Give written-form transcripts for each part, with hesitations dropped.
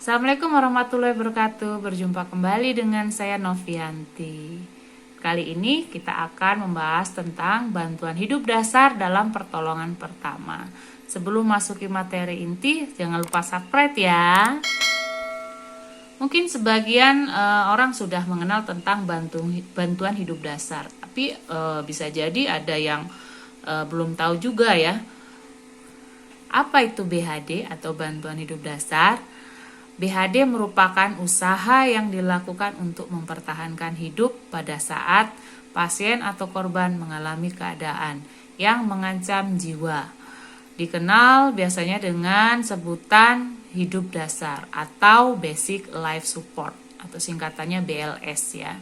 Assalamualaikum warahmatullahi wabarakatuh. Berjumpa kembali dengan saya Novianti. Kali ini kita akan membahas tentang bantuan hidup dasar dalam pertolongan pertama. Sebelum masuki materi inti, jangan lupa subscribe ya. Mungkin sebagian orang sudah mengenal tentang bantuan hidup dasar, tapi bisa jadi ada yang belum tahu juga ya. Apa itu BHD atau bantuan hidup dasar? BHD merupakan usaha yang dilakukan untuk mempertahankan hidup pada saat pasien atau korban mengalami keadaan yang mengancam jiwa. Dikenal biasanya dengan sebutan hidup dasar atau Basic Life Support atau singkatannya BLS ya.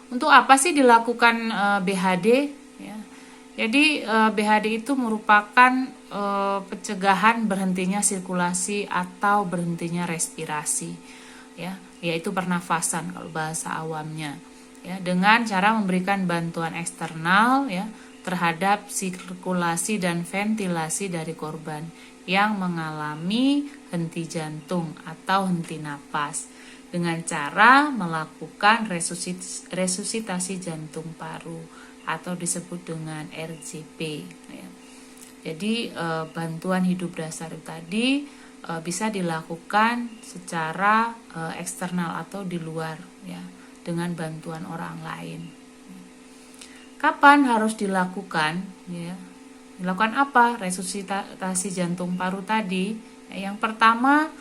Untuk apa sih dilakukan BHD? Ya. Jadi BHD itu merupakan pencegahan berhentinya sirkulasi atau berhentinya respirasi, ya, yaitu pernafasan kalau bahasa awamnya, ya, dengan cara memberikan bantuan eksternal ya terhadap sirkulasi dan ventilasi dari korban yang mengalami henti jantung atau henti napas dengan cara melakukan resusitasi jantung paru atau disebut dengan RJP. Ya. Jadi bantuan hidup dasar tadi bisa dilakukan secara eksternal atau di luar ya, dengan bantuan orang lain. Kapan harus dilakukan? Ya? Dilakukan apa? Resusitasi jantung paru tadi. Yang pertama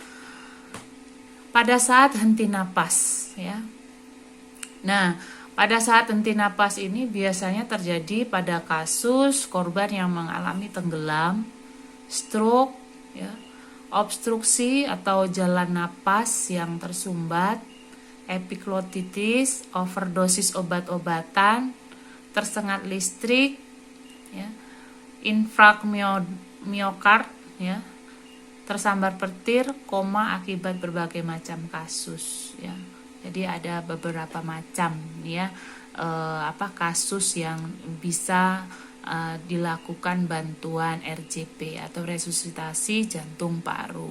pada saat henti napas ya. Nah, pada saat henti napas ini biasanya terjadi pada kasus korban yang mengalami tenggelam, stroke, ya, obstruksi atau jalan napas yang tersumbat, epiglotitis, overdosis obat-obatan, tersengat listrik, ya, infrak miokard, ya, tersambar petir, koma akibat berbagai macam kasus, ya. Jadi ada beberapa macam ya kasus yang bisa dilakukan bantuan RJP atau resusitasi jantung paru.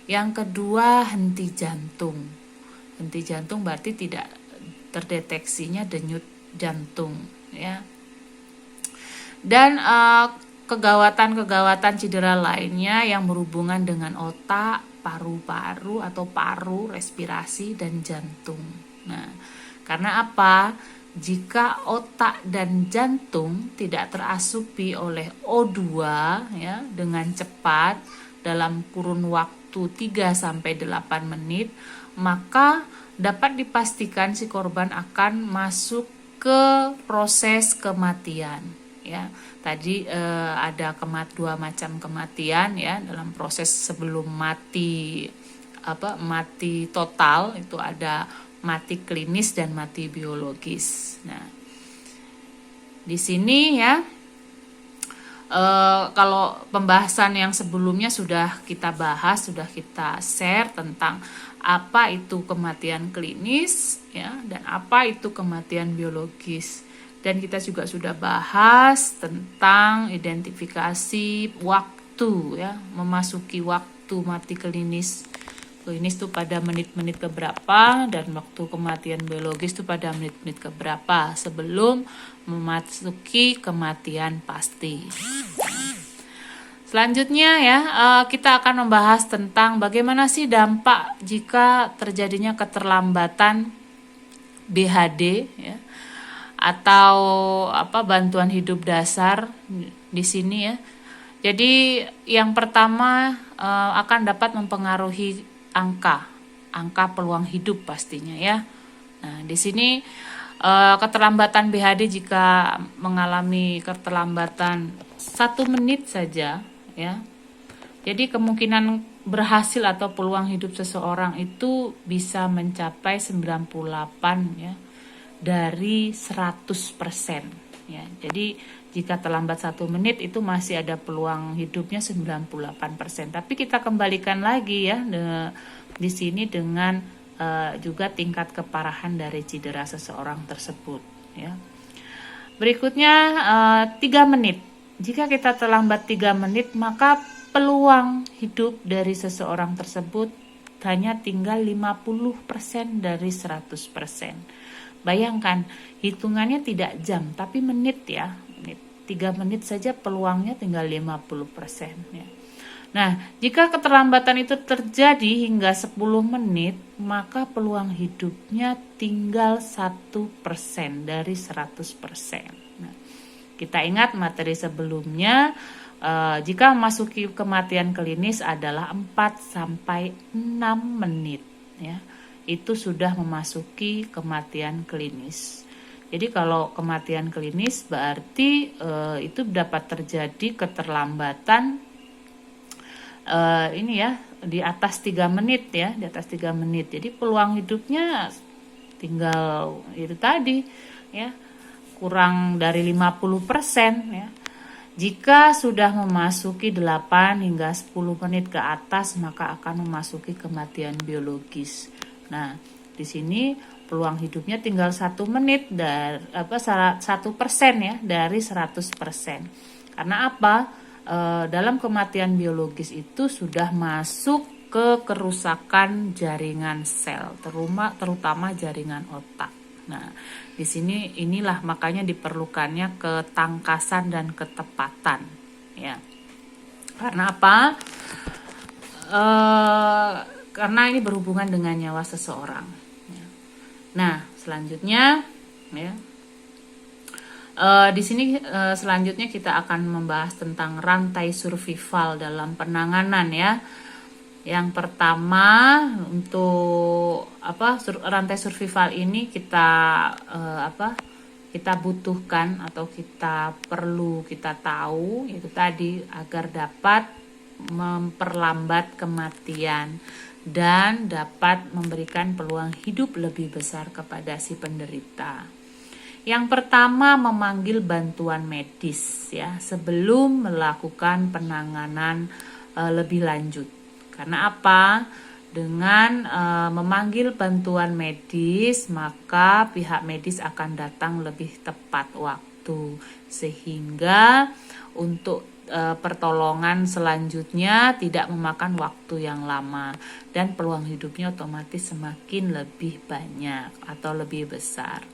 Yang kedua, henti jantung. Henti jantung berarti tidak terdeteksinya denyut jantung ya. Dan kegawatan cedera lainnya yang berhubungan dengan otak, paru-paru atau paru, respirasi, dan jantung. Nah, karena apa? Jika otak dan jantung tidak terasupi oleh O2 ya dengan cepat dalam kurun waktu 3-8 menit, maka dapat dipastikan si korban akan masuk ke proses kematian. Ya, tadi ada dua macam kematian ya dalam proses sebelum mati mati total, itu ada mati klinis dan mati biologis. Nah, di sini ya kalau pembahasan yang sebelumnya sudah kita bahas, sudah kita share tentang apa itu kematian klinis ya dan apa itu kematian biologis. Dan kita juga sudah bahas tentang identifikasi waktu ya, memasuki waktu mati klinis. Klinis itu pada menit-menit keberapa dan waktu kematian biologis itu pada menit-menit keberapa sebelum memasuki kematian pasti. Selanjutnya ya, kita akan membahas tentang bagaimana sih dampak jika terjadinya keterlambatan BHD ya, atau bantuan hidup dasar di sini ya. Jadi yang pertama akan dapat mempengaruhi angka peluang hidup pastinya ya. Nah, di sini keterlambatan BHD jika mengalami keterlambatan 1 menit saja ya. Jadi kemungkinan berhasil atau peluang hidup seseorang itu bisa mencapai 98 ya. Dari 100% ya. Jadi jika terlambat 1 menit itu masih ada peluang hidupnya 98%. Tapi kita kembalikan lagi ya di sini dengan juga tingkat keparahan dari cedera seseorang tersebut ya. Berikutnya 3 menit. Jika kita terlambat 3 menit maka peluang hidup dari seseorang tersebut hanya tinggal 50% dari 100%. Bayangkan, hitungannya tidak jam, tapi menit ya. 3 menit saja peluangnya tinggal 50% ya. Nah, jika keterlambatan itu terjadi hingga 10 menit, maka peluang hidupnya tinggal 1% dari 100%. Nah, kita ingat materi sebelumnya, jika memasuki kematian klinis adalah 4-6 menit ya. Itu sudah memasuki kematian klinis. Jadi kalau kematian klinis berarti itu dapat terjadi keterlambatan ini ya di atas 3 menit ya, di atas 3 menit. Jadi peluang hidupnya tinggal itu tadi ya, kurang dari 50% ya. Jika sudah memasuki 8 hingga 10 menit ke atas, maka akan memasuki kematian biologis. Nah, di sini peluang hidupnya tinggal 1 menit dari 1% ya dari 100%. Karena apa? Dalam kematian biologis itu sudah masuk ke kerusakan jaringan sel, terutama jaringan otak. Nah, di sini inilah makanya diperlukannya ketangkasan dan ketepatan, ya. Karena apa? Karena ini berhubungan dengan nyawa seseorang. Ya. Nah, selanjutnya, ya. Di sini selanjutnya kita akan membahas tentang rantai survival dalam penanganan ya. Yang pertama untuk rantai survival ini kita butuhkan atau kita tahu itu tadi agar dapat memperlambat kematian dan dapat memberikan peluang hidup lebih besar kepada si penderita. Yang pertama, memanggil bantuan medis ya sebelum melakukan penanganan lebih lanjut. Karena apa? Dengan memanggil bantuan medis, maka pihak medis akan datang lebih tepat waktu sehingga untuk pertolongan selanjutnya tidak memakan waktu yang lama dan peluang hidupnya otomatis semakin lebih banyak atau lebih besar.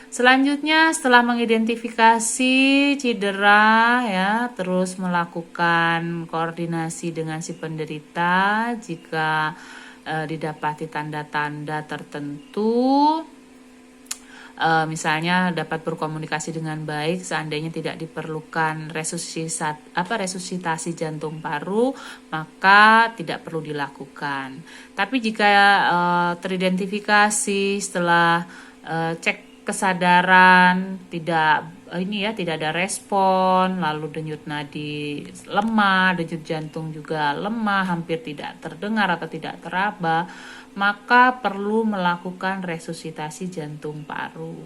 Selanjutnya setelah mengidentifikasi cedera ya, terus melakukan koordinasi dengan si penderita jika didapati tanda-tanda tertentu, misalnya dapat berkomunikasi dengan baik seandainya tidak diperlukan resusitasi jantung paru, maka tidak perlu dilakukan. Tapi jika teridentifikasi setelah cek kesadaran tidak ada respon, lalu denyut nadi lemah, denyut jantung juga lemah, hampir tidak terdengar atau tidak teraba, maka perlu melakukan resusitasi jantung paru.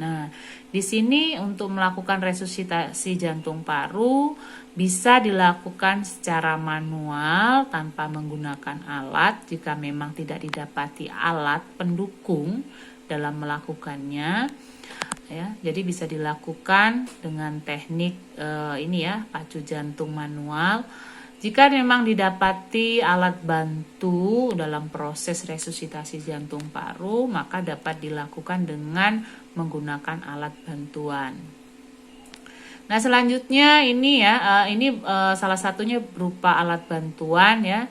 Nah, di sini untuk melakukan resusitasi jantung paru bisa dilakukan secara manual tanpa menggunakan alat jika memang tidak didapati alat pendukung dalam melakukannya ya. Jadi bisa dilakukan dengan teknik pacu jantung manual. Jika memang didapati alat bantu dalam proses resusitasi jantung paru, maka dapat dilakukan dengan menggunakan alat bantuan. Nah, selanjutnya ini salah satunya berupa alat bantuan ya,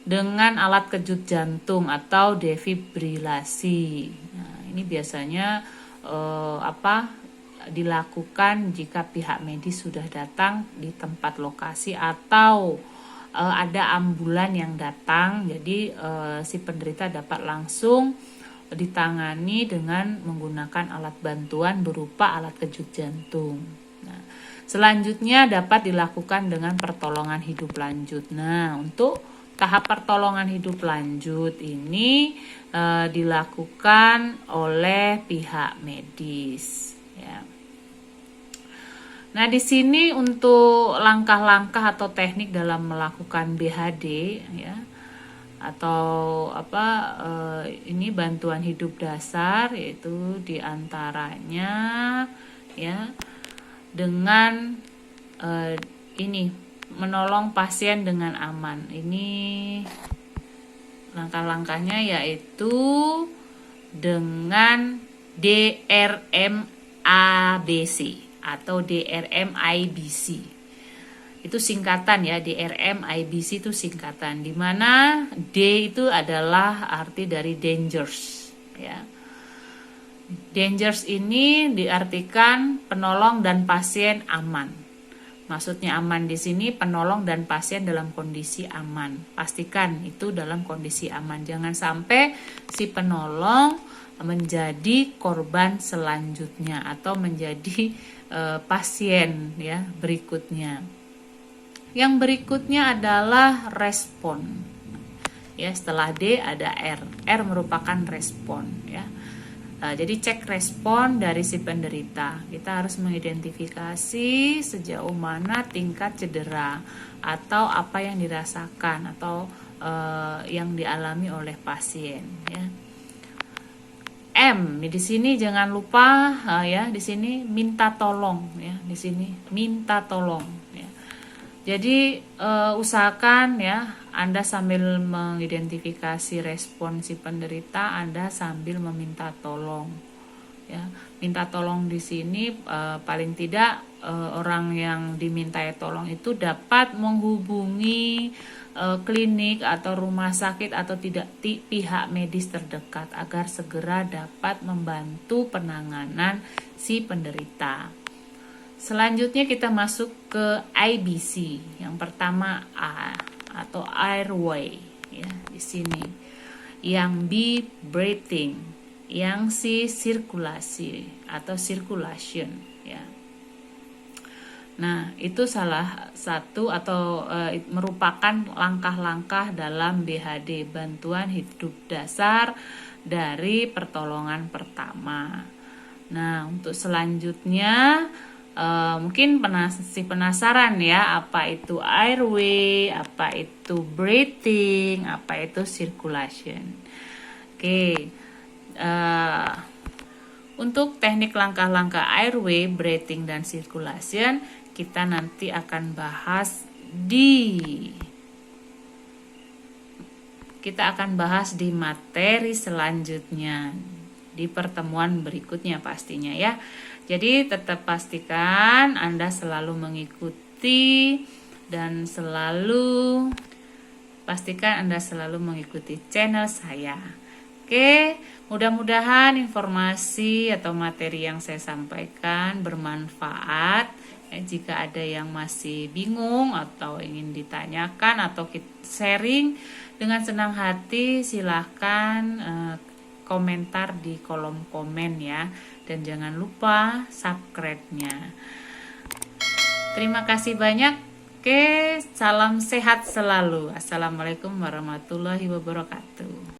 dengan alat kejut jantung atau defibrilasi. Nah, ini biasanya dilakukan jika pihak medis sudah datang di tempat lokasi atau ada ambulan yang datang. Jadi si penderita dapat langsung ditangani dengan menggunakan alat bantuan berupa alat kejut jantung. Nah, selanjutnya dapat dilakukan dengan pertolongan hidup lanjut. Nah, untuk tahap pertolongan hidup lanjut ini dilakukan oleh pihak medis. Ya. Nah, di sini untuk langkah-langkah atau teknik dalam melakukan BHD, ya, atau ini bantuan hidup dasar, yaitu diantaranya, ya, dengan menolong pasien dengan aman. Ini langkah-langkahnya yaitu dengan DRM-ABC atau DRM-IBC. Itu singkatan ya, DRM-IBC itu singkatan, di mana D itu adalah arti dari dangers ya. Dangers ini diartikan penolong dan pasien aman. Maksudnya aman di sini penolong dan pasien dalam kondisi aman. Pastikan itu dalam kondisi aman. Jangan sampai si penolong menjadi korban selanjutnya atau menjadi pasien ya berikutnya. Yang berikutnya adalah respon. Ya, setelah D ada R. R merupakan respon ya. Jadi cek respon dari si penderita. Kita harus mengidentifikasi sejauh mana tingkat cedera atau apa yang dirasakan atau yang dialami oleh pasien ya. M di sini jangan lupa ya, di sini minta tolong ya, di sini minta tolong ya. Jadi usahakan ya Anda sambil mengidentifikasi respon si penderita, Anda sambil meminta tolong. Ya, minta tolong di sini paling tidak orang yang dimintai tolong itu dapat menghubungi klinik atau rumah sakit atau pihak medis terdekat agar segera dapat membantu penanganan si penderita. Selanjutnya kita masuk ke IBC. Yang pertama A atau airway ya di sini. Yang B breathing, yang C sirkulasi atau circulation ya. Nah, itu salah satu atau merupakan langkah-langkah dalam BHD, bantuan hidup dasar dari pertolongan pertama. Nah, untuk selanjutnya mungkin penasaran ya, apa itu airway, apa itu breathing, apa itu circulation. Oke, untuk teknik langkah-langkah airway, breathing, dan circulation kita nanti akan bahas di materi selanjutnya, di pertemuan berikutnya pastinya ya. Jadi tetap pastikan Anda selalu mengikuti dan pastikan Anda selalu mengikuti channel saya. Oke, mudah-mudahan informasi atau materi yang saya sampaikan bermanfaat. Jika ada yang masih bingung atau ingin ditanyakan atau sharing, dengan senang hati silahkan komentar di kolom komen ya. Dan jangan lupa subscribe-nya. Terima kasih banyak. Oke, salam sehat selalu. Assalamualaikum warahmatullahi wabarakatuh.